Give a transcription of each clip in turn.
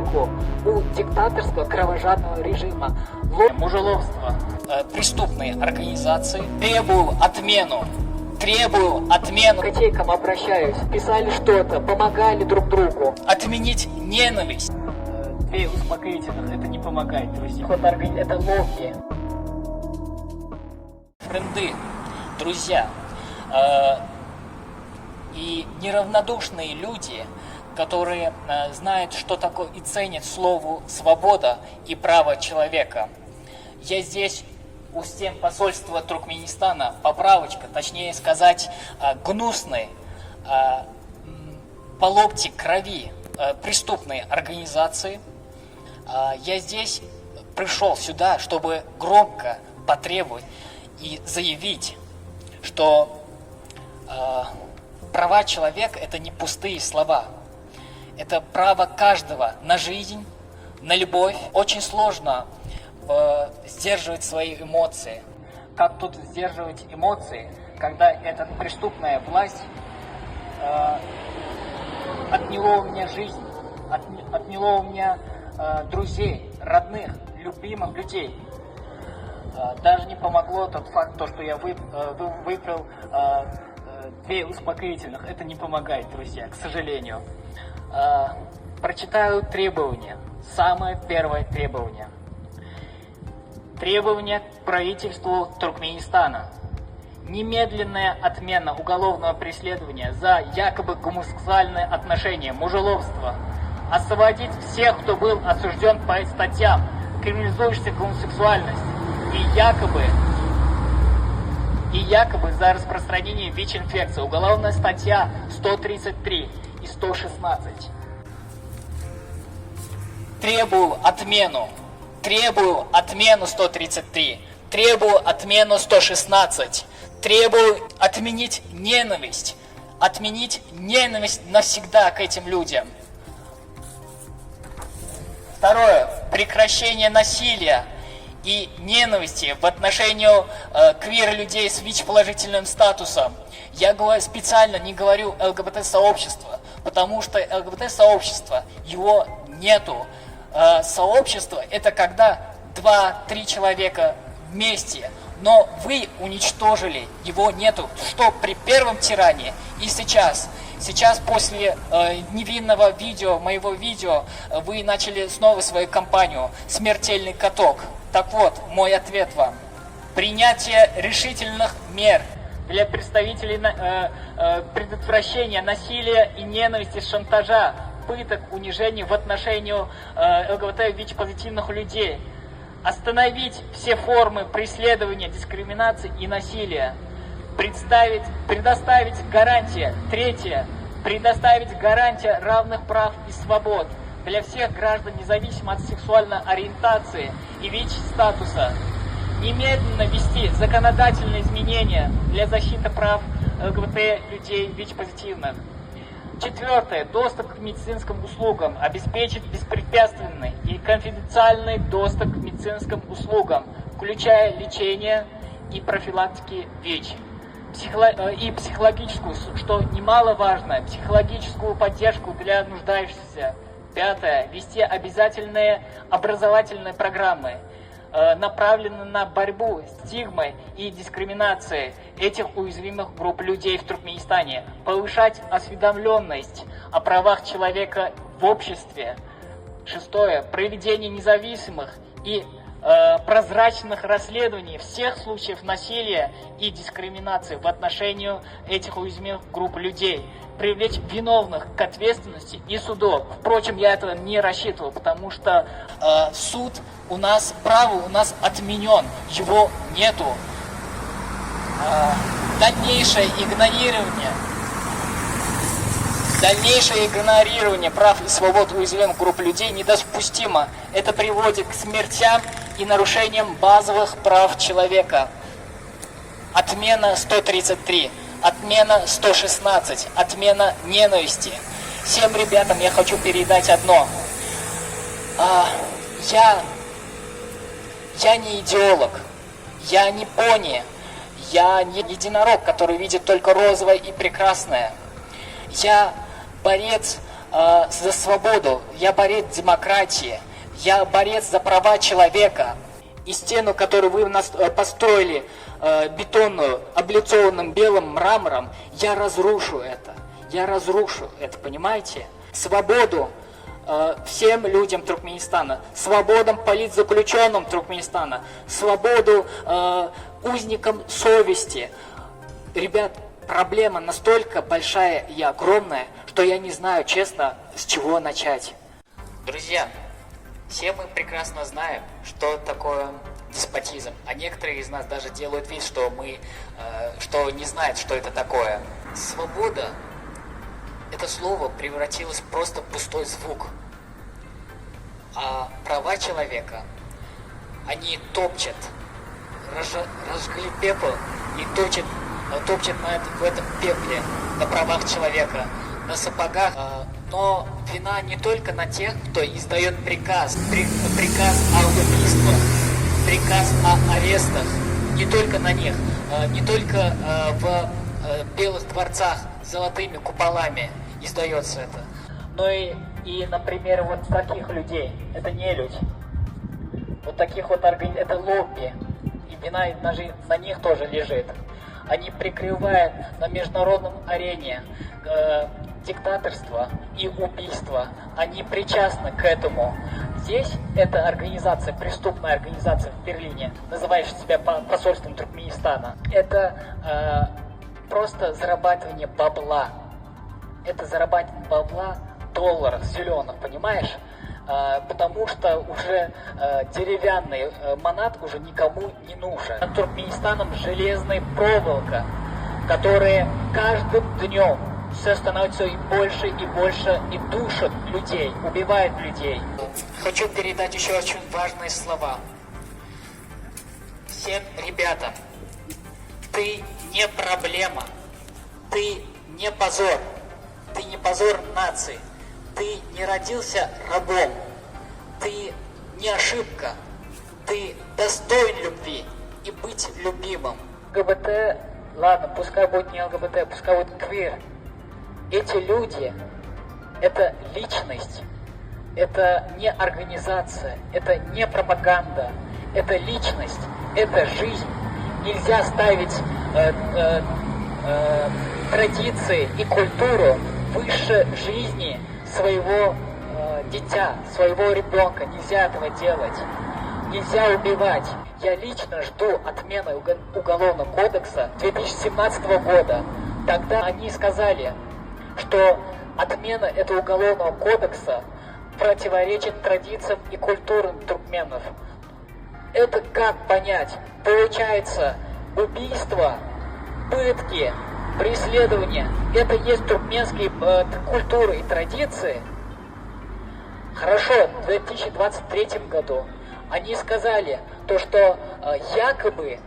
порядку у диктаторского кровожадного режима. Мужеловство, преступные организации. Требую отмену. К ячейкам обращаюсь, писали что-то, помогали друг другу. Отменить ненависть. 2 успокоительных, это не помогает, друзья. Это ловки. Френды, друзья и неравнодушные люди, которые знают, что такое и ценят слову «свобода» и «право человека». Я здесь у стен посольства Туркменистана, поправочка, точнее сказать, гнусной, по локти крови преступной организации. Я здесь пришел сюда, чтобы громко потребовать и заявить, что права человека – это не пустые слова. Это право каждого на жизнь, на любовь. Очень сложно сдерживать свои эмоции. Как тут сдерживать эмоции, когда эта преступная власть отняла у меня жизнь, отняла у меня друзей, родных, любимых людей. Даже не помогло тот факт, что я выпил 2 успокоительных. Это не помогает, друзья, к сожалению. Прочитаю требования. Самое первое требование. Требование к правительству Туркменистана. Немедленная отмена уголовного преследования за якобы гомосексуальные отношения, мужеловство. Освободить всех, кто был осужден по статьям, криминализующих гомосексуальность. И якобы за распространение ВИЧ-инфекции. Уголовная статья 133 и 116. Требую отмену 133. Требую отмену 116. Требую отменить ненависть. Отменить ненависть навсегда к этим людям. Второе. Прекращение насилия и ненависти в отношении квир-людей с ВИЧ-положительным статусом. Я специально не говорю ЛГБТ-сообщество, потому что ЛГБТ-сообщество, его нету. Сообщество – это когда 2-3 человека вместе, но вы уничтожили, его нету, что при первом тиране и сейчас. Сейчас после невинного моего видео, вы начали снова свою кампанию «Смертельный каток». Так вот, мой ответ вам. Принятие решительных мер для представителей предотвращения насилия и ненависти, шантажа, пыток, унижений в отношении ЛГБТ ВИЧ-позитивных людей. Остановить все формы преследования, дискриминации и насилия. Предоставить гарантия. Третье. Предоставить гарантия равных прав и свобод для всех граждан, независимо от сексуальной ориентации и ВИЧ-статуса. Немедленно ввести законодательные изменения для защиты прав ЛГБТ людей ВИЧ-позитивных. Четвертое. Доступ к медицинским услугам. Обеспечить беспрепятственный и конфиденциальный доступ к медицинским услугам, включая лечение и профилактики ВИЧ. И психологическую, что немаловажно, психологическую поддержку для нуждающихся. Пятое. Вести обязательные образовательные программы, направленные на борьбу с стигмой и дискриминацией этих уязвимых групп людей в Туркменистане. Повышать осведомленность о правах человека в обществе. Шестое. Проведение независимых и прозрачных расследований всех случаев насилия и дискриминации в отношении этих уязвимых групп людей. Привлечь виновных к ответственности и судов. Впрочем, я этого не рассчитывал, потому что суд у нас, право у нас отменен, его нету. Дальнейшее игнорирование прав и свобод уязвимых групп людей недопустимо. Это приводит к смертям и нарушениям базовых прав человека. Отмена 133, отмена 116, отмена ненависти. Всем ребятам я хочу передать одно. Я не идеолог, я не пони, я не единорог, который видит только розовое и прекрасное. Я борец за свободу, я борец демократии, я борец за права человека. И стену, которую вы построили, бетонную, облицованным белым мрамором, я разрушу это. Я разрушу это, понимаете? Свободу всем людям Туркменистана, свободу политзаключенным Туркменистана, свободу узникам совести. Ребят, проблема настолько большая и огромная, что я не знаю, честно, с чего начать. Друзья, все мы прекрасно знаем, что такое деспотизм, а некоторые из нас даже делают вид, что что не знают, что это такое. Свобода, это слово превратилось просто в пустой звук. А права человека, они топчат, разжгли пепел и топчат в этом пепле, на правах человека, на сапогах. Но вина не только на тех, кто издает приказ о убийствах, приказ о арестах, не только на них, не только в белых дворцах с золотыми куполами издается это, но и, например, вот таких людей, это не люди, вот таких вот это лобби, и вина на них тоже лежит. Они прикрывают на международном арене диктаторство и убийство. Они причастны к этому. Здесь эта организация, преступная организация в Берлине, называющая себя посольством Туркменистана, это просто зарабатывание бабла. Это зарабатывание бабла долларов зеленых, понимаешь? Потому что уже деревянный манат уже никому не нужен. Над Туркменистаном железная проволока, которая каждым днем все становится и больше, и душат людей, убивает людей. Хочу передать еще очень важные слова. Всем ребятам, ты не проблема, ты не позор нации. Ты не родился рабом, ты не ошибка, ты достоин любви и быть любимым. ЛГБТ, ладно, пускай будет не ЛГБТ, пускай будет квир. Эти люди, это личность, это не организация, это не пропаганда, это личность, это жизнь. Нельзя ставить традиции и культуру выше жизни своего дитя, своего ребенка. Нельзя этого делать. Нельзя убивать. Я лично жду отмены Уголовного кодекса 2017 года. Тогда они сказали, что отмена этого Уголовного кодекса противоречит традициям и культурам туркменов. Это как понять? Получается, убийство, пытки, преследование, это есть туркменские культуры и традиции. Хорошо, в 2023 году они сказали, что якобы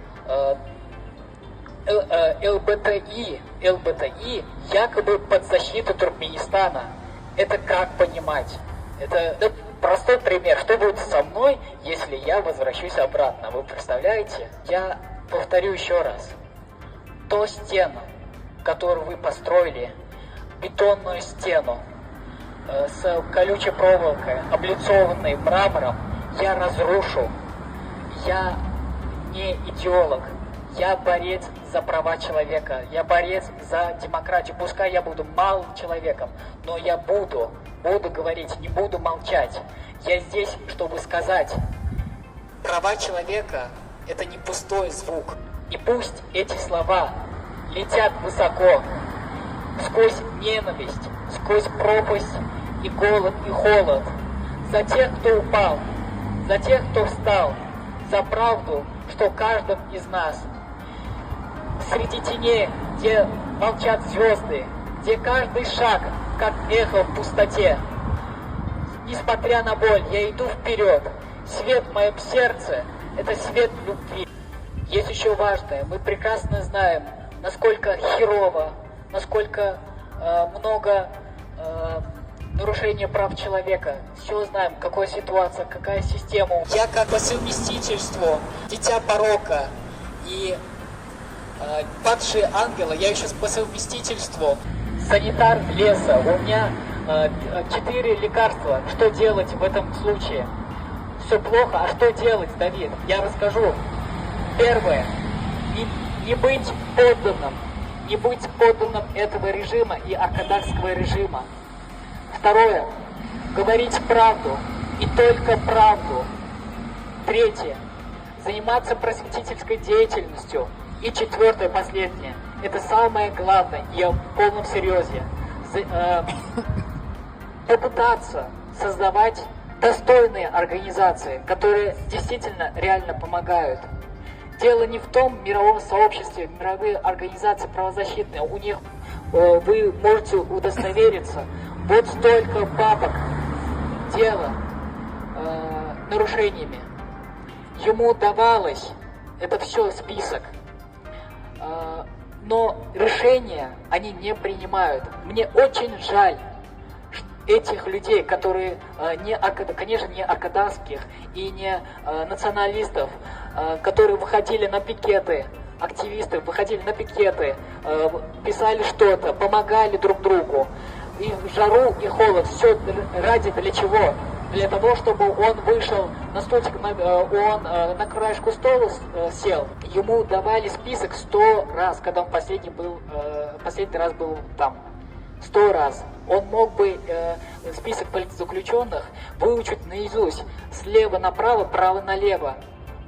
ЛГБТИ якобы под защиту Туркменистана. Это как понимать? Это простой пример. Что будет со мной, если я возвращусь обратно? Вы представляете? Я повторю еще раз. Ту стену, которую вы построили, бетонную стену с колючей проволокой, облицованной мрамором, я разрушу. Я не идеолог. Я борец за права человека. Я борец за демократию. Пускай я буду малым человеком, но я буду говорить, не буду молчать. Я здесь, чтобы сказать, права человека – это не пустой звук. И пусть эти слова летят высоко, сквозь ненависть, сквозь пропасть и голод, и холод. За тех, кто упал, за тех, кто встал, за правду, что в каждом из нас. Среди теней, где молчат звезды, где каждый шаг, как эхо в пустоте. Несмотря на боль, я иду вперед. Свет в моем сердце – это свет любви. Есть еще важное. Мы прекрасно знаем, насколько херово, насколько много нарушения прав человека. Все знаем, какая ситуация, какая система. Я как по совместительству дитя порока и падшие ангелы, я еще по совместительству санитар леса. У меня 4 лекарства. Что делать в этом случае? Все плохо, а что делать, Давид? Я расскажу. Первое. Не быть подданным. Не быть подданным этого режима и ортодоксского режима. Второе. Говорить правду. И только правду. Третье. Заниматься просветительской деятельностью. И четвертое, последнее. Это самое главное. Я в полном серьезе. Попытаться создавать достойные организации, которые действительно реально помогают. Дело не в том мировом сообществе, мировые организации правозащитные, у них вы можете удостовериться, вот столько папок дела нарушениями. Ему давалось, это все список, но решения они не принимают. Мне очень жаль этих людей, которые, конечно, не ортодоксских и не националистов, которые выходили на пикеты, активисты выходили на пикеты, писали что-то, помогали друг другу. И в жару, и холод, все ради для чего? Для того, чтобы он вышел на стульчик, он на краешку стола сел. Ему давали список 100 раз, когда он последний раз был там. 100 раз. Он мог бы список политзаключенных выучить наизусть. Слева направо, право налево.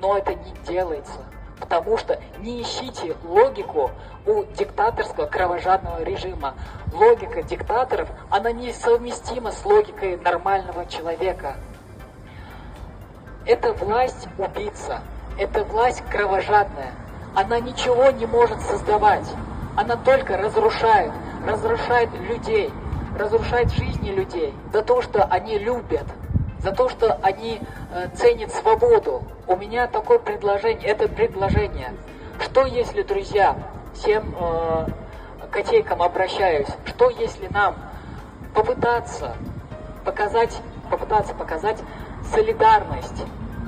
Но это не делается. Потому что не ищите логику у диктаторского кровожадного режима. Логика диктаторов, она несовместима с логикой нормального человека. Это власть убийца. Это власть кровожадная. Она ничего не может создавать. Она только разрушает людей, разрушает жизни людей за то, что они любят, за то, что они ценят свободу. У меня такое предложение, это предложение. Что если, друзья, всем котейкам обращаюсь, что если нам попытаться показать солидарность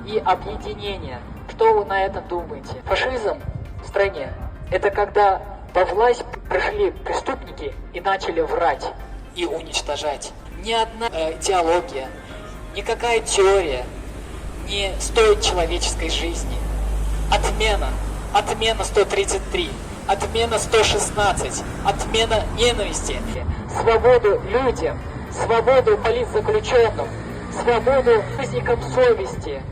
и объединение? Что вы на это думаете? Фашизм в стране – это когда во власть пришли преступники и начали врать и уничтожать. Ни одна идеология, никакая теория не стоит человеческой жизни. Отмена 133, отмена 116, отмена ненависти. Свободу людям, свободу политзаключенным, свободу узникам совести.